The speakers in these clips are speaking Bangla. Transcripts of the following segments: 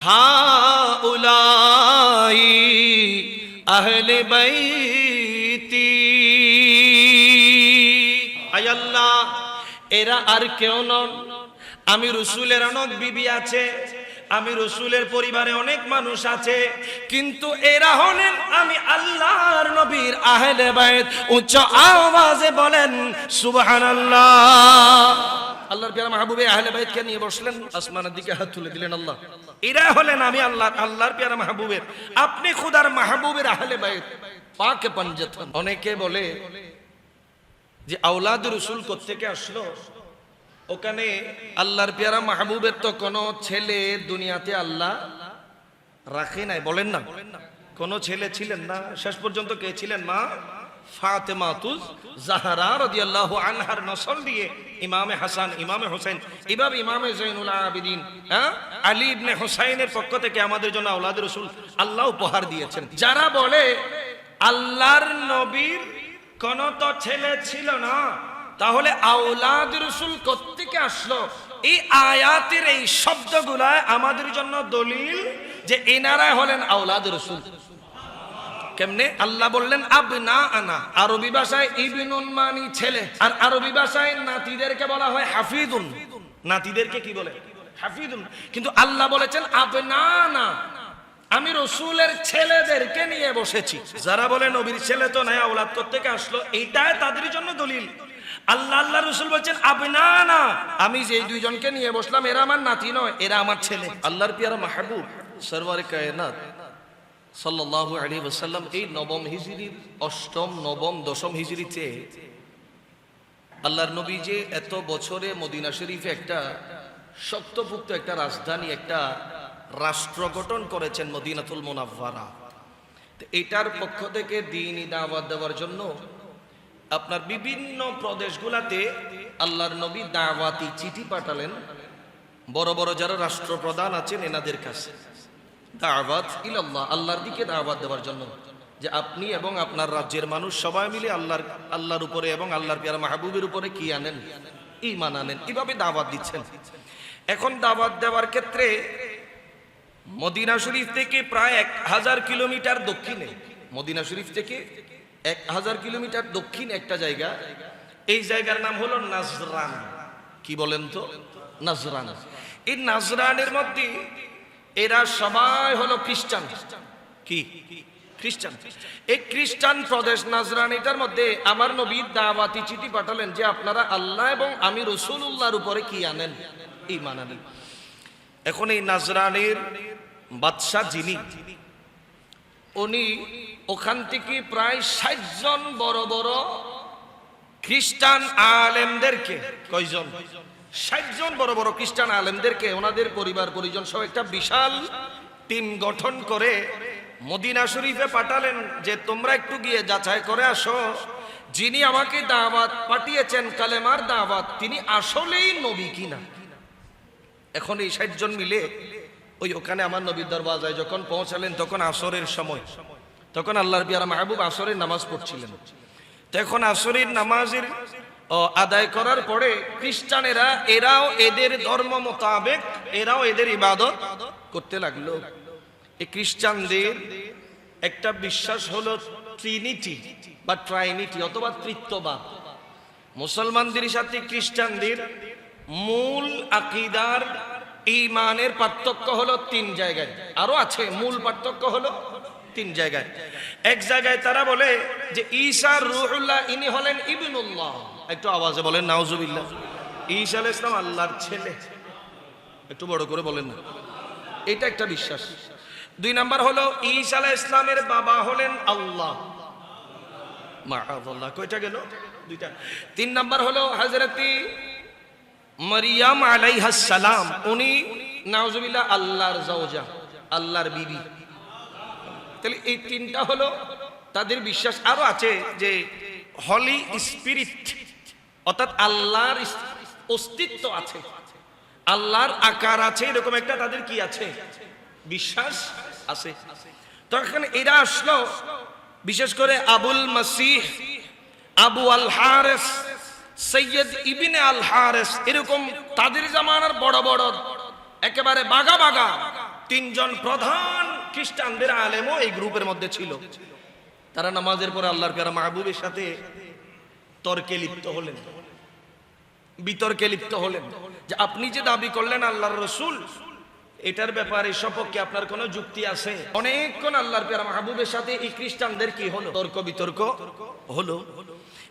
হাউলাই আহলে বাইতি, আয় আল্লাহ এরা আর কেউ নন, আমি রাসূলের অনেক বিবি আছে, আমি রাসূলের পরিবারে অনেক মানুষ আছে, কিন্তু এরা হলেন আমি আল্লাহর নবীর আহলে বাইত। উচ্চ আওয়াজে বলেন সুবহানাল্লাহ। আল্লাহর প্যারা মাহবুবে আহলে বাইতকে নিয়ে বসলেন, আসমানের দিকে হাত তুলে দিলেন আল্লাহ, এরা হলেন আমি আল্লাহর প্যারা মাহবুবের, আপনি খুদার মাহবুবের আহলে বাইত পাকে পঞ্জতন। অনেকে বলে যে আওলাদ রাসূল কোত্থেকে আসলো, ওখানে আল্লাহর প্যারা মাহবুবের তো কোনো ছেলে দুনিয়াতে আল্লাহ রাখে নাই, বলেন না কোনো ছেলে ছিলেন না। শেষ পর্যন্ত কে ছিলেন? মা ফাতেমাতুজ জাহরা রাদিয়াল্লাহু আনহার নসল দিয়ে ইমামে হাসান, ইমামে হোসেন, এভাবে ইমামে জৈনুল আবিদিন আলী ইবনে হুসাইনের পক্ষ থেকে আমাদের জন্য আওলাদ রাসূল আল্লাহ উপহার দিয়েছেন। যারা বলে আল্লাহর নবীর কোন তো ছেলে ছিল না, তাহলে আওলাদ রাসূল কোত্থেকে আসলো? এই আয়াতের এই শব্দগুলা আমাদের জন্য দলিল যে এনারা হলেন আওলাদ রাসূল। কেমনে? আল্লাহ বললেন আবনা আনা, আরবি ভাষায় ইবনুন মানি ছেলে, আর আরবি ভাষায় নাতিদেরকে বলা হয় হাফিদুন। নাতিদেরকে কি বলে? হাফিদুন। কিন্তু আল্লাহ বলেছেন আবনা আনা, আমি রাসূলের ছেলেদেরকে নিয়ে বসেছি। যারা বলে নবীর ছেলে তো নাই, আওলাদ কোত্থেকে আসলো, এইটাই তাদের জন্য দলিল। আল্লাহ রাসূল বলেন আবনা আনা, আমি যে দুইজনকে নিয়ে বসলাম এরা আমার নাতি নয়, এরা আমার ছেলে। আল্লাহর প্যারা মাহবুব সরওয়ারে কায়নাত সাল্লাল্লাহু আলাইহি ওয়াসাল্লাম এই নবম হিজরির অষ্টম, নবম, দশম হিজরিতে আল্লাহর নবী যে এত বছরে মদিনা শরীফে একটা শক্তপুক্ত একটা রাজধানী, একটা রাষ্ট্র গঠন করেছেন মদিনাতুল মুনাওয়ারা। এটার পক্ষ থেকে দ্বীনি দাওয়াত দেওয়ার জন্য আপনার বিভিন্ন প্রদেশগুলাতে আল্লাহর নবী দাওয়াতি চিঠি পাঠালেন বড় বড় যারা রাষ্ট্রপ্রধান আছেন এনাদের কাছে, দাওয়াত ইলাল্লাহ, আল্লাহর দিকে দাওয়াত দেওয়ার জন্য, যে আপনি এবং আপনার রাজ্যের মানুষ সবাই মিলে আল্লাহর উপরে এবং আল্লাহর প্যারা মাহবুবের উপরে কি আনেন? ঈমান আনেন। এভাবে দাওয়াত দিচ্ছেন। এখন দাওয়াত দেওয়ার ক্ষেত্রে মদিনা শরীফ থেকে প্রায় 1000 কিলোমিটার দক্ষিণে, মদিনা শরীফ থেকে 1000 কিলোমিটার দক্ষিণ একটা জায়গা, এই জায়গার নাম হলো নাজরান। কি বলেন তো? নাজরান। এই নাজরানের মধ্যে এরা সবাই হলো খ্রিস্টান। কি? খ্রিস্টান। এই খ্রিস্টান প্রদেশ নাজরান, এটার মধ্যে আমার নবী দাওয়াতি চিঠি পাঠালেন যে আপনারা আল্লাহ এবং আমি রাসূলুল্লাহর উপরে কি আনেন? ঈমান আনেন। এখন এই নাজরানের বাদশা যিনি, উনি ওখান থেকে প্রায় 60 জন বড় বড় খ্রিস্টান আলেমদেরকে, কয়জন? 60 জন বড় বড় খ্রিস্টান আলেমদেরকে ওনাদের পরিবার পরিজন সহ একটা বিশাল টিম গঠন করে মদিনা শরীফে পাঠালেন যে তোমরা একটু গিয়ে যাচাই করে আসো যিনি আমাকে দাওয়াত পাঠিয়েছেন কালেমার দাওয়াত, তিনি আসলেই নবী কিনা। এখন এই 60 জন মিলে ওখানে আমার নবীর দরবাজায় যখন পৌঁছালেন তখন আসরের সময়, তখন আল্লাহর প্যারা মাহবুব আসরের নামাজ পড়ছিলেন। তখন আসরের নামাজের আদায় করার পরে খ্রিস্টানেরা এরাও এদের ধর্ম মোতাবেক এরাও এদের ইবাদত করতে লাগলো। এই খ্রিস্টানদের একটা বিশ্বাস হলো ট্রিনিটি বা ট্রাইনিটি অথবা তৃত্ববাদ। মুসলমানদের সাথে খ্রিস্টানদের মূল আকীদার ঈমানের পার্থক্য হলো 3 জায়গায়, আরো আছে, মূল পার্থক্য হলো 3 জায়গায়। এক জায়গায় তারা বলে যে ঈসা রূহুল্লাহ, ইনি হলেন ইবনুল্লাহ। একটু আওয়াজে বলেন নাউজুবিল্লাহ। ঈসা আলাইহিস সালাম আল্লাহর ছেলে, একটু বড় করে বলেন না, এটা একটা বিশ্বাস। 2 নাম্বার হলো ঈসা আলাইহিস সালামের বাবা হলেন আল্লাহ, মাআযাল্লাহ। কয়টা গেল? 2টা। 3 নাম্বার হলো হযরতি মারিয়াম আলাইহাস সালাম, উনি নাউজুবিল্লাহ আল্লাহর জাওজা, আল্লাহর বিবি। তাহলে এই 3টা হলো তাদের বিশ্বাস। আরো আছে যে হলি স্পিরিট, অর্থাৎ আল্লাহর অস্তিত্ব আছে, আল্লাহর আকার আছে, এরকম একটা তাদের কি আছে? বিশ্বাস আছে। তখন এরা আসলো, বিশেষ করে আবুল মাসিহ, আবু আল হারেস, সৈয়দ ইবনে আল হারেস, এরকম তাদের জামানার বড় বড় একেবারে বাগা বাগা তিনজন প্রধান খ্রিস্টানদের আলেমও এই গ্রুপের মধ্যে ছিল। তারা নামাজের পরে আল্লাহর প্যারা মাহবুবের সাথে তর্কে লিপ্ত হলেন, বিতর্কে লিপ্ত হলেন যে আপনি যে দাবি করলেন আল্লাহর রসুল, এটার ব্যাপারে সপক্ষে আপনার কোনো যুক্তি আছে? অনেকক্ষণ আল্লাহর প্যারা মাহবুবের সাথে এই খ্রিস্টানদের কি হলো, তর্ক বিতর্ক হলো।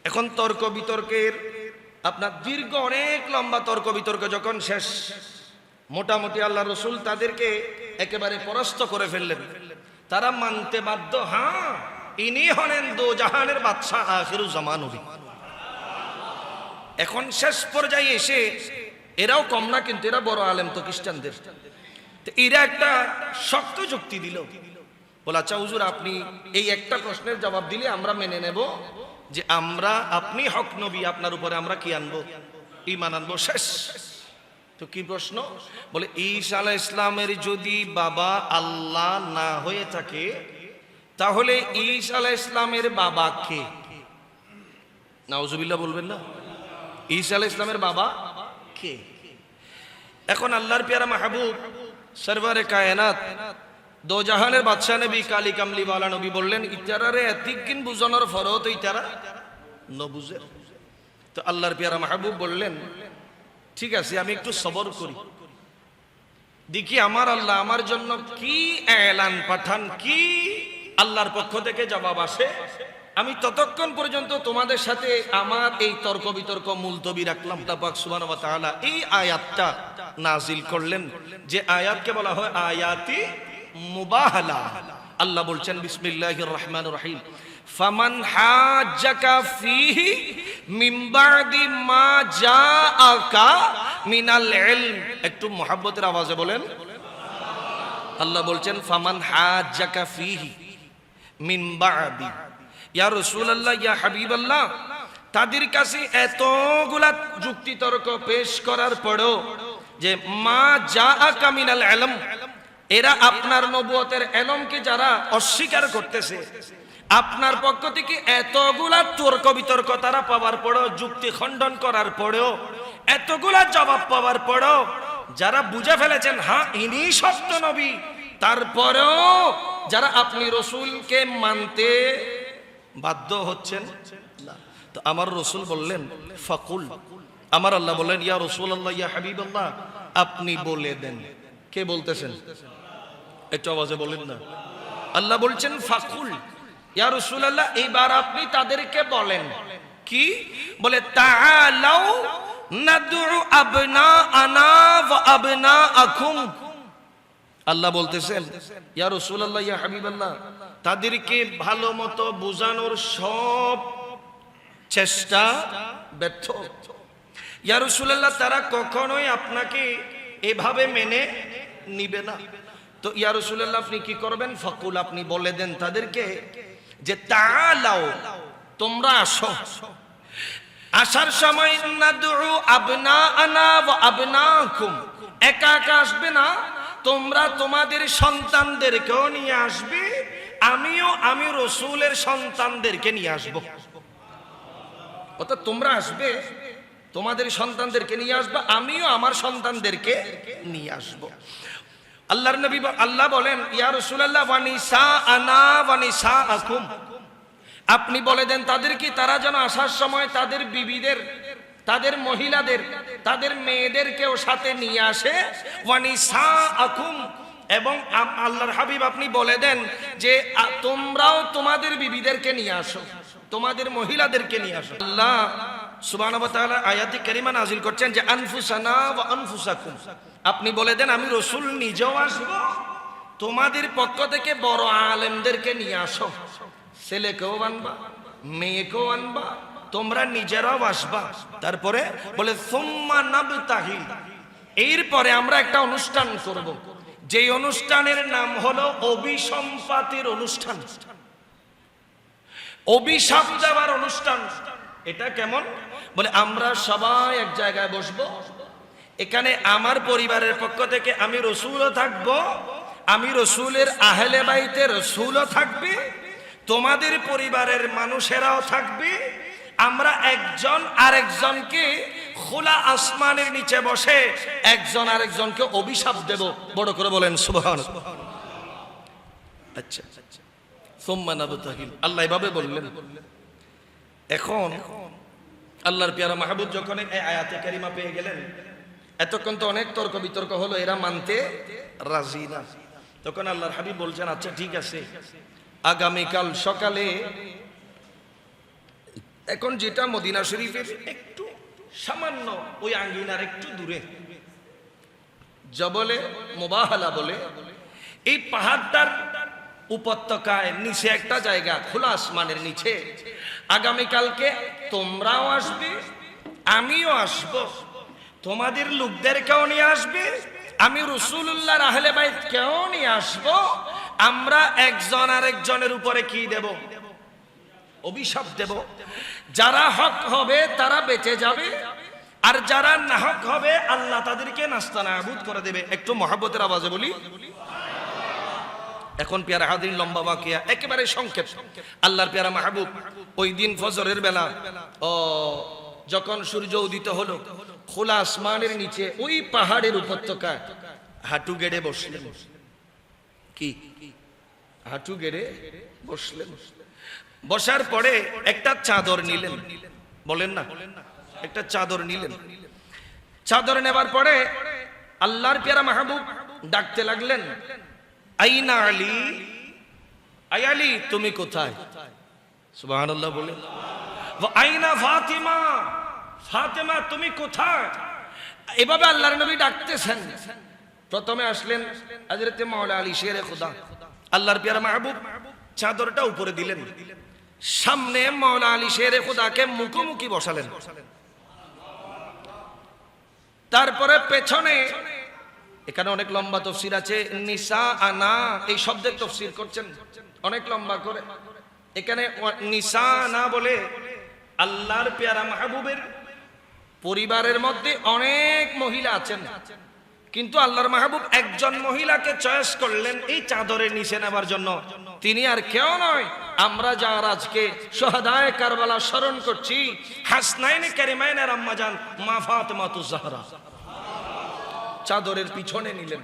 এখন তর্ক বিতর্কের আপনার দীর্ঘ অনেক লম্বা তর্ক বিতর্ক যখন শেষ, মোটামুটি আল্লাহ রসুল তাদেরকে একেবারে পরাস্ত করে ফেললেন। তারা মানতে বাধ্য, হ্যাঁ ইনি হলেন দো জাহানের বাদশা আখিরুজ্জামান নবী। এখন শেষ পর্যায়ে এসে এরাও কম না, কিন্তু এরা বড় আলেম তো খ্রিস্টানদের, এরা একটা শক্ত যুক্তি দিল, বলে আচ্ছা হুজুর আপনি এই একটা প্রশ্নের জবাব দিলে আমরা মেনে নেব যে আপনি হক নবী, আপনার উপরে আমরা কি আনবো, ঈমান আনবো। শেষ। তো কি প্রশ্ন? বলে ঈসা আলাইহিস সালামের যদি বাবা আল্লাহ না হয়ে থাকে তাহলে ঈসা আলাইহিস সালামের বাবা কে? নাউজুবিল্লাহ বলবেন না? ঈসা আলাইহিস সালামের বাবা কে? এখন আল্লাহর প্যারা মাহবুব সরওয়ারে কায়নাত দো জাহানের বাদশা নবী কালী কামলি ওয়ালা নবী বললেন ইতারারে এতিকিন বুঝানোর ফরত ইতারা ন বুঝে। তো আল্লাহর প্যারা মাহবুব বললেন ঠিক আছে, আমি একটু সবর করি, দেখি আমার আল্লাহ আমার জন্য কি এলান পাঠান, কি আল্লাহর পক্ষ থেকে জবাব আসে। আমি ততক্ষণ পর্যন্ত তোমাদের সাথে আমার এই তর্ক বিতর্ক মুলতবি রাখলাম। আল্লাহ পাক সুবহানাহু ওয়া তাআলা এই আয়াতটা নাজিল করলেন, যে আয়াতকে বলা হয় আয়াতি মুবাহালা। আল্লাহ বলছেন বিসমিল্লাহির রহমানির রহিম, ফামান হাজ্জাকা ফীহি মিন বাদি মা জাআকা মিনাল ইলম। একটু মুহাব্বতের আওয়াজে বলেন। আল্লাহ বলছেন ফামান হাজ্জাকা ফীহি মিন বাদি, ইয়া রাসূলুল্লাহ ইয়া হাবিবাল্লাহ, তাদের কাছে এতগুলা যুক্তি তর্ক পেশ করার পরেও যে মা জাআকা মিনাল ইলম, এরা আপনার নবুয়তের ইলমকে যারা অস্বীকার করতেছে, আপনার পক্ষ থেকে এতগুলা তর্ক বিতর্ক তারা পাওয়ার পরেও, যুক্তি খণ্ডন করার পরেও, এতগুলা জবাব পাওয়ার পরেও যারা বুঝে ফেলেছেন হ্যাঁ ইনি সত্য নবী, তারপরেও যারা আপনি রসুলকে মানতে বাধ্য হচ্ছেন। তো আমার রসুল বললেন ফাকুল, আমার আল্লাহ বললেন ইয়া রাসূলুল্লাহ ইয়া হাবিবাল্লাহ, আপনি বলে দেন। কে বলতেছেন? একটু আওয়াজে বলেন না। আল্লাহ বলছেন ফাকুল ইয়া রাসূলুল্লাহ, এইবার আপনি তাদেরকে বলেন কি? বলে তাআলাউ নাদউ আবনাআনা ওয়া আবনাআকুম। আল্লাহ বলতেছেন ইয়া রাসূলুল্লাহ ইয়া হাবিবাল্লাহ, তাদেরকে ভালো মতো বোঝানোর সব চেষ্টা ব্যর্থ। ইয়া রাসূলুল্লাহ, তারা কখনোই আপনাকে এভাবে মেনে নিবে না। তো ইয়া রাসূলুল্লাহ আপনি কি করবেন? ফাকুল, আপনি বলে দেন তাদেরকে যে তাআলাও, তোমরা আসো। আসার সময় নাদউ আবনাআনা ওয়া আবনাআকুম, একা একা আসবে না, তোমরা তোমাদের সন্তানদেরকেও নিয়ে আসবে, আমি রসুলের সন্তানদেরকে নিয়ে আসব। অর্থাৎ তোমরা আসবে, তোমাদের সন্তানদেরকে নিয়ে আসবে, আমিও আমার সন্তানদেরকে নিয়ে আসব। আল্লাহর নবী আল্লাহ বলেন ইয়া রাসূলুল্লাহ ওয়া নিসাআনা ওয়া নিসাআকুম, আপনি বলে দেন তাদেরকে তারা যেন আসার সময় তাদের বিবিদের, তাদের মহিলাদের, তাদের মেয়েদেরকেও সাথে নিয়ে আসে। ওয়া নিসাআকুম, এবং আল্লাহর হাবিব আপনি বলে দেন যে তোমরাও তোমাদের বিবিদেরকে নিয়ে আসো, তোমাদের মহিলাদেরকে নিয়ে আসো। আল্লাহ সুবহানাহু ওয়া তাআলা আয়াতে কারিমা নাযিল করছেন যে আনফুসানা ওয়া আনফুসাকুম, আপনি বলে দেন আমি রাসূল নিজেও আসব, তোমাদের পক্ষ থেকে বড় আলেমদেরকে নিয়ে আসো, ছেলেকেও আনবা, মেয়েকেও আনবা, তোমরা নিজেরাও আসবা। তারপরে বলে সুম্মা নাবতাহি, এরপরে আমরা একটা অনুষ্ঠান করব, যে অনুষ্ঠানের নাম হলো অভিসম্পাতের অনুষ্ঠান, অভিশাপ দেওয়ার অনুষ্ঠান। এটা কেমন? বলে আমরা সবাই এক জায়গায় বসবো, এখানে আমার পরিবারের পক্ষ থেকে আমি রসুলও থাকবো, আমি রসুলের আহলে বাইতে রসুলও থাকবে, তোমাদের পরিবারের মানুষেরাও থাকবে, আমরা একজন আরেকজনকে খোলা আসমানের নিচে বসে একজন আরেকজনকে অভিশাপ দেব, বড় করে বলেন সুবহানাল্লাহ। আচ্ছা, সুম্মা নাবতাহিল, আল্লাহ এভাবে বললেন। এখন আল্লাহর পেয়ারা মাহবুব যখন এই আয়াতে কারিমা পেয়ে গেলেন, এতক্ষণ তো অনেক তর্ক বিতর্ক হলো, এরা মানতে রাজি না। তখন আল্লাহর হাবিব বলছেন, আচ্ছা ঠিক আছে, আগামীকাল সকালে, এখন যেটা মদিনা শরীফের একটু সামান্য ওই আঙ্গিনার একটু দূরে জবলে মুবাহালা বলে এই পাহাড়টার উপত্যকায় নিচে একটা জায়গা, খোলা আসমানের নিচে, আগামীকালকে তোমরাও আসবে, আমিও আসব, তোমাদের লোকদেরকেও নিয়ে আসবে, আমি রাসূলুল্লাহর আহলে বাইতকেও নিয়ে আসব। আমরা একজন আরেকজনের উপরে কি দেব? অভিশাপ দেব। যারা হক হবে তারা বেঁচে যাবে, আর যারা নাহক হবে আল্লাহ তাদেরকে নাস্তানাবুদ করে দেবে। একটু মহব্বতের আওয়াজে বলি। এখন পেয়ারা হাদিন লম্বা বাকিয়া একেবারে সংক্ষেপ। আল্লাহর পেয়ারা মাহবুব ওই দিন ফজরের বেলা যখন সূর্য উদিত হলো, খোলা আসমানের নিচে ওই পাহাড়ের উপত্যকায় হাঁটু গেড়ে বসলেন। কি হাঁটু গেড়ে বসলেন। বসার পরে একটা চাদর নিলেন, বলেন না, একটা চাদর নিলেন। চাদর নেবার পরে আল্লাহর পেয়ারা মাহবুব ডাকতে লাগলেন, আইনা আলী, আই আলী তুমি কোথায়? সুবহানাল্লাহ বলে। আইনা ফাতিমা, ফাতিমা তুমি কোথায়? এভাবে আল্লাহর নবী ডাকতেছেন। প্রথমে আসলেন হযরত মাওলা আলী শেরে খুদা, আল্লাহর পেয়ারা মাহবুব চাদরটা উপরে দিলেন, সামনে মাওলা আলী শেরে খুদাকে মুখোমুখি বসালেন। তারপরে পেছনে, এখানে অনেক লম্বা তাফসীর আছে, নিসা আনা এই শব্দের তাফসীর করছেন অনেক লম্বা করে। এখানে নিসা আনা বলে আল্লাহর পেয়ারা মাহবুবের পরিবারের মধ্যে অনেক মহিলা আছেন, কিন্তু আল্লাহর মাহবুব একজন মহিলাকে চয়েস করলেন এই চাদরের নিচে নেবার জন্য। তিনি আর কেউ নয়, আমরা যারা আজকে শুহাদায়ে কারবালা স্মরণ করছি, হাসনাইনে কারিমাইনের আম্মা জান মা ফাতেমাতুজ জাহরা। চাদরের পিছনে নিলেন,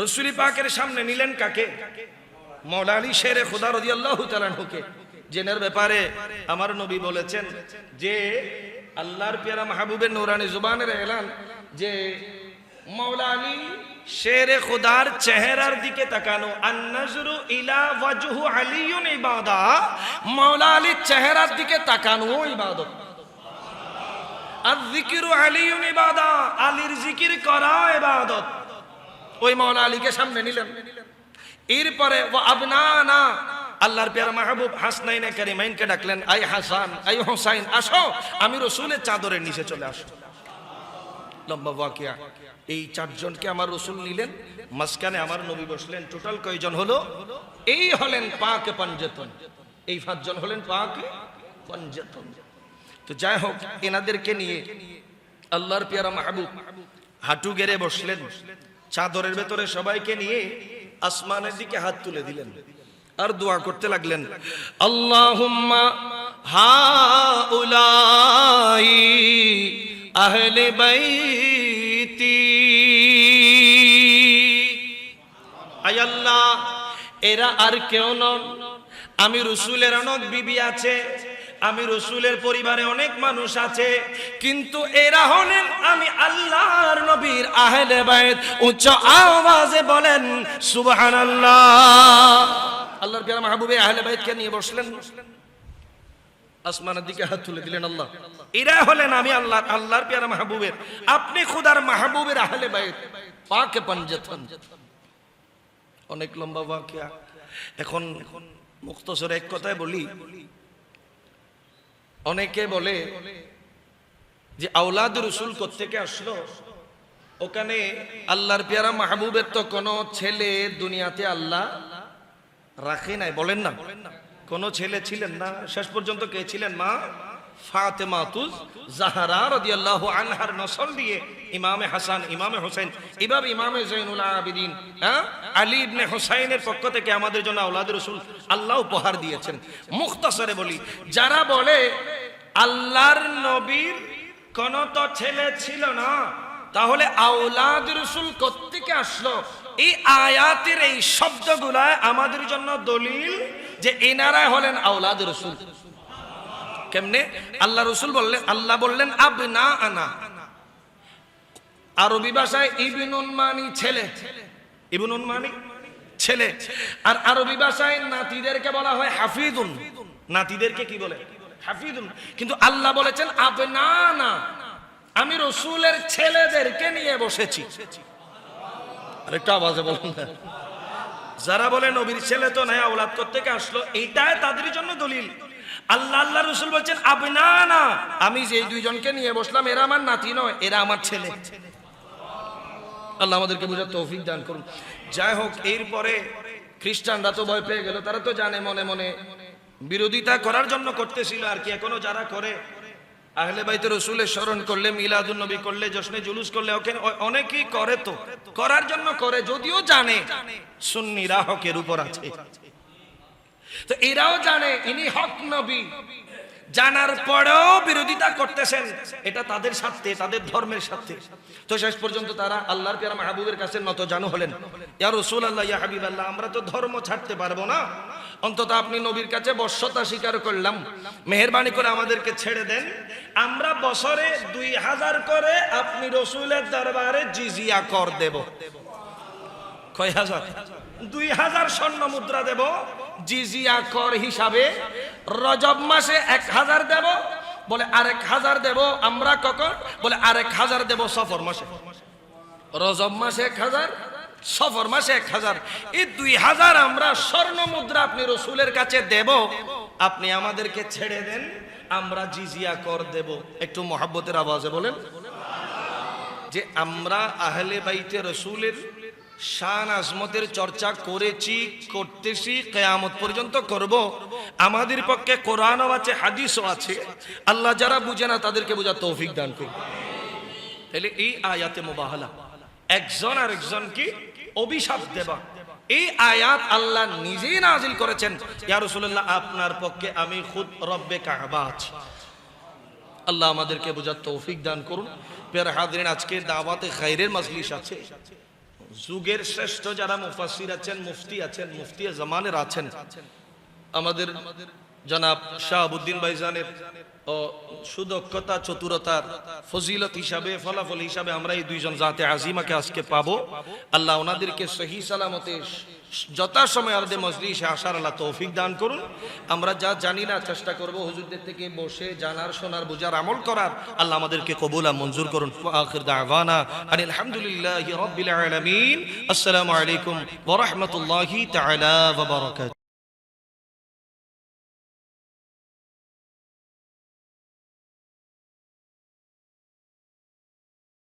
রাসূল পাকের সামনে নিলেন কাকে? মাওলা আলী শেরে খুদা রাদিয়াল্লাহু তাআলা আনহুকে, জেনের ব্যাপারে আমার নবী বলেছেন যে আল্লাহর পেয়ারা মাহবুবের নূরানি জুবানের এলান যে মাওলা আলী শেরে খুদার চেহারার দিকে তাকানো, আন-নাজরু ইলা ওয়াজহু আলিয়ুন ইবাদা, মাওলা আলীর চেহারার দিকে তাকানো ইবাদত। আর-যিকরু আলিয়ুন ইবাদা, আলীর জিকির করা ইবাদত। ওই মাওলা আলীকে সামনে নিলেন। এরপরে ওয়া আবনানা, আল্লাহর পেয়ারা মাহবুব হাসনাইনে কারিমাইনকে ডাকলেন, আই হাসান, আই হুসাইন, আসো, আমি রাসূলের চাদরের নিচে চলে আসো। লম্বা ওয়াকিয়া। এই চারজনকে আমার রাসূল নিলেন, মাঝখানে আমার নবী বসলেন। টোটাল কয়জন হলো? এই হলেন পাক পাঞ্জাতন, এই পাঁচজন হলেন পাক পাঞ্জাতন। তো যাই হোক, এনাদেরকে নিয়ে আল্লাহর পেয়ারা মাহবুব হাঁটু গেড়ে বসলেন, চাদরের ভেতরে সবাইকে নিয়ে আসমানের দিকে হাত তুলে দিলেন আর দোয়া করতে লাগলেন, আল্লাহুম্মা হাউলাই আহলে বাইতি, আয় আল্লাহ এরা আর কেউ নন, আমি রাসূলের অনেক বিবি আছে, আমি রাসূলের পরিবারে অনেক মানুষ আছে, কিন্তু এরা হলেন আমি আল্লাহর নবীর আহলে বাইত। উচ্চ আওয়াজে বলেন সুবহানাল্লাহ। আল্লাহর পেয়ারা মাহবুবে আহলে বাইতকে নিয়ে বসলেন, আসমানের দিকে হাত তুলে দিলেন, আল্লাহ এরা হলেন আমি আল্লাহর পেয়ারা মাহবুবের, আপনি খুদার মাহবুবের আহলে বাইত পাক পাঞ্জাতন। অনেক লম্বা ওয়াকিয়া। এখন মুখতসর এক কথায় বলি, অনেকে বলে যে আওলাদ রাসূল কোত্থেকে আসলো, ওখানে আল্লাহর পেয়ারা মাহবুবের তো কোনো ছেলে দুনিয়াতে আল্লাহ রাখে নাই, বলেন না, কোনো ছেলে ছিলেন না। শেষ পর্যন্ত কে ছিলেন? মা ফাতেমাতুজ জাহরা রাদিয়াল্লাহু আনহার নসল দিয়ে ইমামে হাসান, ইমামে হোসেন, এভাবে ইমামে জৈনুল আবিদিন আলী ইবনে হুসাইনের পক্ষ থেকে আমাদের জন্য আওলাদ রাসূল আল্লাহ উপহার দিয়েছেন। মুখতাসারে বলি, যারা বলে আল্লাহর নবীর কোন তো ছেলে ছিল না, তাহলে আওলাদ রাসূল কোত্থেকে আসলো? এই আয়াতের এই শব্দগুলা আমাদের জন্য দলিল যে এনারা হলেন আওলাদ রাসূল। কেমনে? আল্লাহ রাসূল বললেন, আল্লাহ বললেন আবনা আনা। আরবি ভাষায় ইবনুন মানি ছেলে, ইবনুন মানি ছেলে, আর আরবি ভাষায় নাতিদেরকে বলা হয় হাফিজুন। নাতিদেরকে কি বলে? হাফিজুন। কিন্তু আল্লাহ বলেছেন আবনা আনা, আমি রাসূলের ছেলেদেরকে নিয়ে বসেছি। আরেকটা আওয়াজে বলুন না। যারা বলে নবীর ছেলে তো নাই, আওলাদ কোত্থেকে আসলো, এইটাই তাদের জন্য দলিল। আল্লাহ আল্লাহ রাসূল বলছেন আবনা আনা, আমি যে দুইজনকে নিয়ে বসলাম এরা আমার নাতি নয়, এরা আমার ছেলে। আল্লাহ আমাদেরকে বুঝার তৌফিক দান করুন। যাই হোক, এরপরে খ্রিস্টানরা তো ভয় পেয়ে গেল, তারা তো জানে মনে মনে বিরোধিতা করার জন্য করতেছিল আর কি। এখনো যারা করে আহলে বাইতে রাসূলের স্মরণ করলে, মিলাদুন নবী করলে, জশ্নে জুলুস করলে, ওখানে অনেকেই করে, তো করার জন্য করে, যদিও জানে সুন্নিরা হকের উপর আছে। তো এরাও জানে ইনি হক নবী, জানার পরেও বিরোধিতা করতেছেন। এটা তাদের সাথে, তাদের ধর্মের সাথে। তো শেষ পর্যন্ত তারা আল্লাহর প্যারা মাহবুবের কাছে নত জানু হলেন, ইয়া রাসূলুল্লাহ, ইয়া হাবিবাল্লাহ, আমরা তো ধর্ম ছাড়তে পারবো না, অন্তত আপনি নবীর কাছে বশ্যতা স্বীকার করলাম, মেহেরবানি করে আমাদেরকে ছেড়ে দেন। আমরা বছরে 2000 করে আপনি রাসূলের দরবারে জিজিয়া কর দেব। কয় হাজার? 2000 স্বর্ণ মুদ্রা দেব জিজিয়া কর হিসাবে। রজব মাসে 1000 দেব, বলে আরেক 1000 দেব আমরা কখন? বলে আরেক 1000 দেব সফর মাসে। রজব মাসে 1000, সফর মাসে 1000। এই 2000 আমরা স্বর্ণ মুদ্রা আপনি রাসূলের কাছে দেব, আপনি আমাদেরকে ছেড়ে দেন, আমরা জিজিয়া কর দেব। একটু মহব্বতের আওয়াজে বলেন যে আমরা আহলে বাইতে রাসূলের শান আজমতের চর্চা করেছি, করতেছি, কিয়ামত পর্যন্ত করব। আমাদের পক্ষে কোরআনও আছে, হাদিসও আছে। আল্লাহ যারা বুঝে না তাদেরকে বোঝার তৌফিক দান করুন। তাহলে এই আয়াতে মুবাহালা, একজন আর একজনকে অভিশাপ দেবা, এই আয়াত আল্লাহ নিজেই নাজিল করেছেন। ইয়া রাসূলুল্লাহ, আপনার পক্ষে আমি খুদ রব্বে কাবা আছি। আল্লাহ আমাদেরকে বোঝার তৌফিক দান করুন। প্রিয় হাজিরিন, আজকে দাওয়াতে খায়রের মজলিস আছে। যুগের শ্রেষ্ঠ যারা মুফাসসির আছেন, মুফতি আছেন, মুফতি জামানের আছেন, আমাদের জনাব শাহাবুদ্দিন ভাইজানের সুদক্ষতা, চতুরতার ফজিলত হিসাবে, ফলাফল হিসাবে আমরা এই দুইজন জাতে আজিমাকে আজকে পাবো। আল্লাহ ওনাদেরকে সহি সালামতে যথাসময় আমাদের মজলিসে আসার আল্লাহ তৌফিক দান করুন। আমরা যা জানি না চেষ্টা করব হুজুরদের থেকে বসে জানার, শোনার, বুঝার, আমল করার। আল্লাহ আমাদেরকে কবুল আর মঞ্জুর করুন। আখির দাওয়ানা আলহামদুলিল্লাহি রাব্বিল আলামিন। আসসালামু আলাইকুম ওয়া রাহমাতুল্লাহি তাআলা ওয়া বারাকাতুহু।